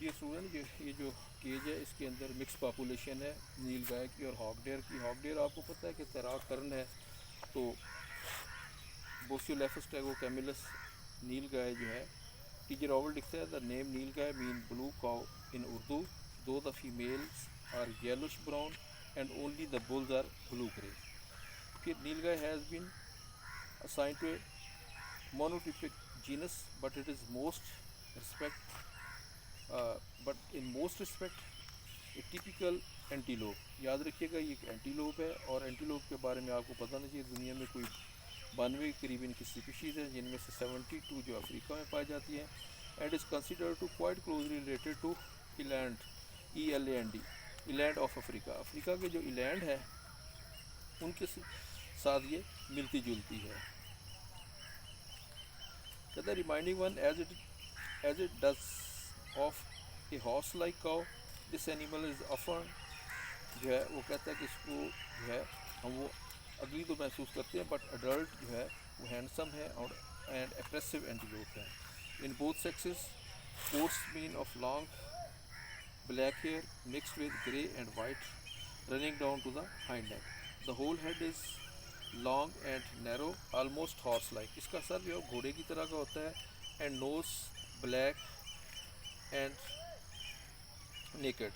یہ اسٹوڈنٹ یہ جو کیج ہے اس کے اندر مکس پاپولیشن ہے نیل گائے کی اور ہاک ڈیئر کی. ہاک ڈیئر آپ کو پتہ ہے کہ تیراک کرن ہے. تو بوسیولیفس ٹیگو کیملس نیل گائے جو ہے. ٹیچر راول لکھتا ہے the name nilgai means blue cow in Urdu دو the females are yellowish brown and only the bulls are blue grey. پھر nilgai has been assigned to a monotypic genus but it is most respect a typical antelope. یاد رکھیے گا یہ ایک اینٹیلوپ ہے اور اینٹیلوپ کے بارے میں آپ کو پتہ نہیں چاہیے دنیا میں کوئی 92 کے قریب ان کی اسپیشیز ہیں جن میں سے 72 جو افریقہ میں پائی جاتی ہیں and is considered to quite closely related to eland ELAND eland of Africa. افریقہ کے جو ایلینڈ ہے ان کے ساتھ یہ ملتی جلتی ہے. کہتا ہے reminding one as it does of a horse like cow this animal is often جو ہے وہ کہتا ہے کہ اس کو جو ہے ہم وہ اگلی تو محسوس کرتے ہیں بٹ اڈلٹ جو ہے وہ ہینڈسم ہے اور اینڈ ایپریسو اینٹیلوپ ہے. In both sexes coats mane of long black hair mixed with grey and white running down to the hind neck. The whole head is long and narrow almost horse like. اس کا سر جو ہے گھوڑے کی طرح کا ہوتا ہے and nose black and naked.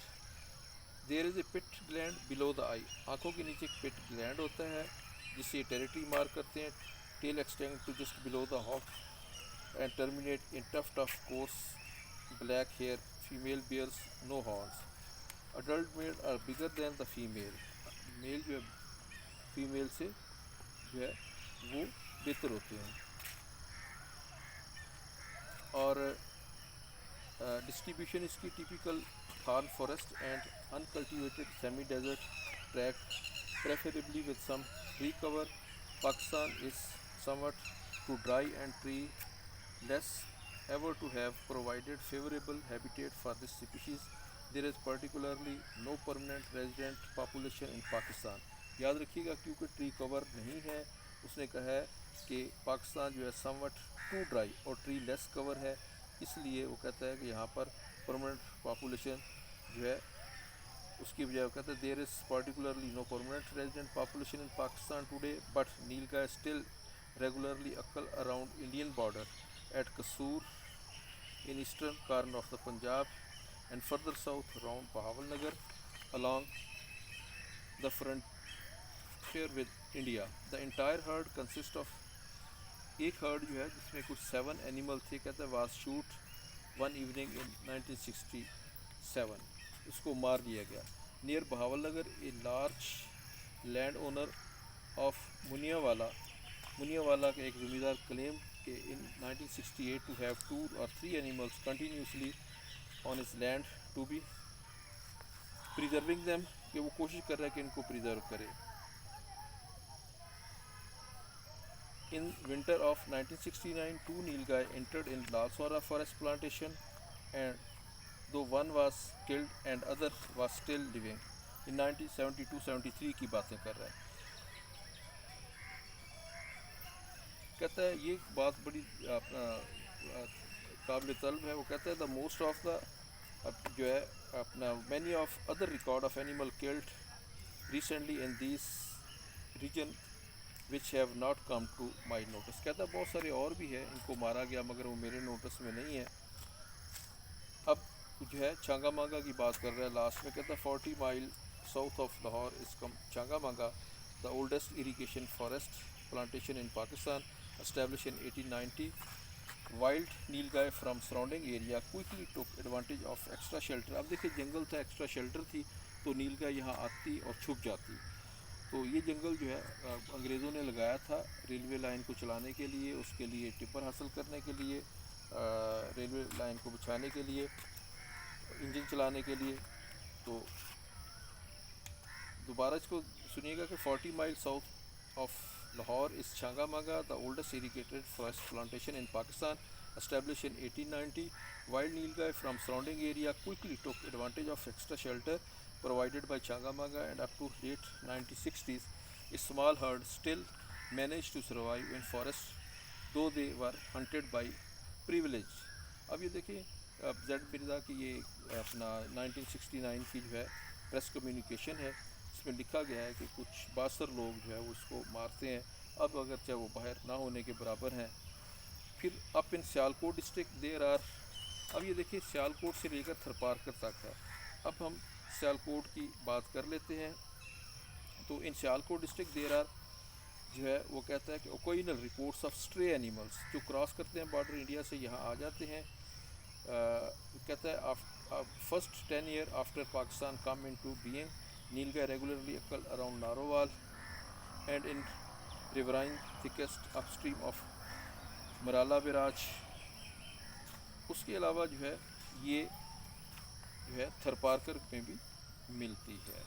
There is a pit gland below the eye. آنکھوں کے نیچے ایک پٹ گلینڈ ہوتا ہے جس سے ٹیریٹری مارک کرتے ہیں. Tail extend to just below the hock and terminate in tuft of coarse black hair. Female bears no horns. Adult male are bigger than the female. Male جو ہے فیمیل سے جو ہے وہ بہتر ہوتے ہیں. اور ڈسٹریبیوشن اس کی typical thorn forest and uncultivated semi desert track preferably with some tree cover. Pakistan is somewhat too dry and tree less ever to have provided favorable habitat for this species. There is particularly no permanent resident population in Pakistan. یاد رکھیے گا کیونکہ tree کور نہیں ہے اس نے کہا ہے کہ پاکستان جو ہے somewhat too dry اور ٹری لیس کور ہے اس لیے وہ کہتا ہے کہ یہاں پر پرماننٹ پاپولیشن جو ہے اس کی بجائے وہ کہتا ہے there is particularly no permanent resident population in Pakistan today but nilgai still regularly occur around Indian border at Kasur in eastern corner of the Punjab and further south around Bahawal Nagar along the frontier with India. The entire herd consists of ایک heard جو ہے جس میں کچھ 7 animal تھے کہتے ہیں was shot one evening in 1967. اس کو مار دیا گیا near Bahawalnagar. A large land owner of Minyawala کا ایک زمیندار کلیم کہ in 1968 to have 2 or 3 animals continuously on his land to be preserving them کہ وہ کوشش کر رہا ہے کہ ان کو پریزرو کرے. In winter of 1969, 2 nilgai entered in Lalswara forest plantation and though one was killed and other was still living. In 1972-73 کی باتیں کر رہا ہے. کہتا ہے یہ بات بڑی قابل طلب ہے. وہ کہتا ہے دا موسٹ آف دا جو ہے اپنا many of other record of animal killed recently in this region وچ have not come to my notice. کہتا ہے بہت سارے اور بھی ہیں ان کو مارا گیا مگر وہ میرے نوٹس میں نہیں ہے. اب جو ہے چانگا مانگا کی بات کر رہا ہے لاسٹ میں. کہتا ہے 40 مائل ساؤتھ آف لاہور از چانگا مانگا the oldest irrigation forest plantation in Pakistan established in 1890. Wild nilgai from surrounding area quickly took advantage of extra shelter. اب دیکھیں جنگل تھا ایکسٹرا شیلٹر تھی تو نیلگائے یہاں آتی اور چھپ جاتی. تو یہ جنگل جو ہے انگریزوں نے لگایا تھا ریلوے لائن کو چلانے کے لیے, اس کے لیے ٹپر حاصل کرنے کے لیے, ریلوے لائن کو بچھانے کے لیے, انجن چلانے کے لیے. تو دوبارہ اس کو سنیے گا کہ 40 مائل south of Lahore is Changamanga, the oldest irrigated forest plantation in Pakistan, established in 1890. Wild nilgai from surrounding area quickly took advantage of extra shelter provided by Changamanga and up to late 1960s, a small herd still managed to survive in forest though they were hunted by privilege. اب یہ دیکھیں Z Mirza کی یہ اپنا 1969 کی جو ہے press communication ہے، اس میں لکھا گیا ہے کہ کچھ 62 لوگ جو ہے وہ اس کو مارتے ہیں، اب اگرچہ وہ باہر نہ ہونے کے برابر ہیں۔ پھر اپ ان سیالکوٹ ڈسٹرکٹ دیر آر، اب یہ دیکھیے سیالکوٹ سے لے کر تھرپارکر تک ہے۔ اب ہم سیالکوٹ کی بات کر لیتے ہیں، تو ان سیالکوٹ ڈسٹرکٹ دیر آر جو ہے وہ کہتا ہے کہ اوکوئنل رپورٹس آف اسٹرے اینیملس جو کراس کرتے ہیں بارڈر انڈیا سے یہاں آ جاتے ہیں، کہتا ہے first 10 year after Pakistan come into being, Nilgai regularly occur around Narowal and in riverine thickest upstream of Marala Barrage۔ اس کے علاوہ جو ہے یہ جو ہے تھرپارکر میں بھی ملتی ہے۔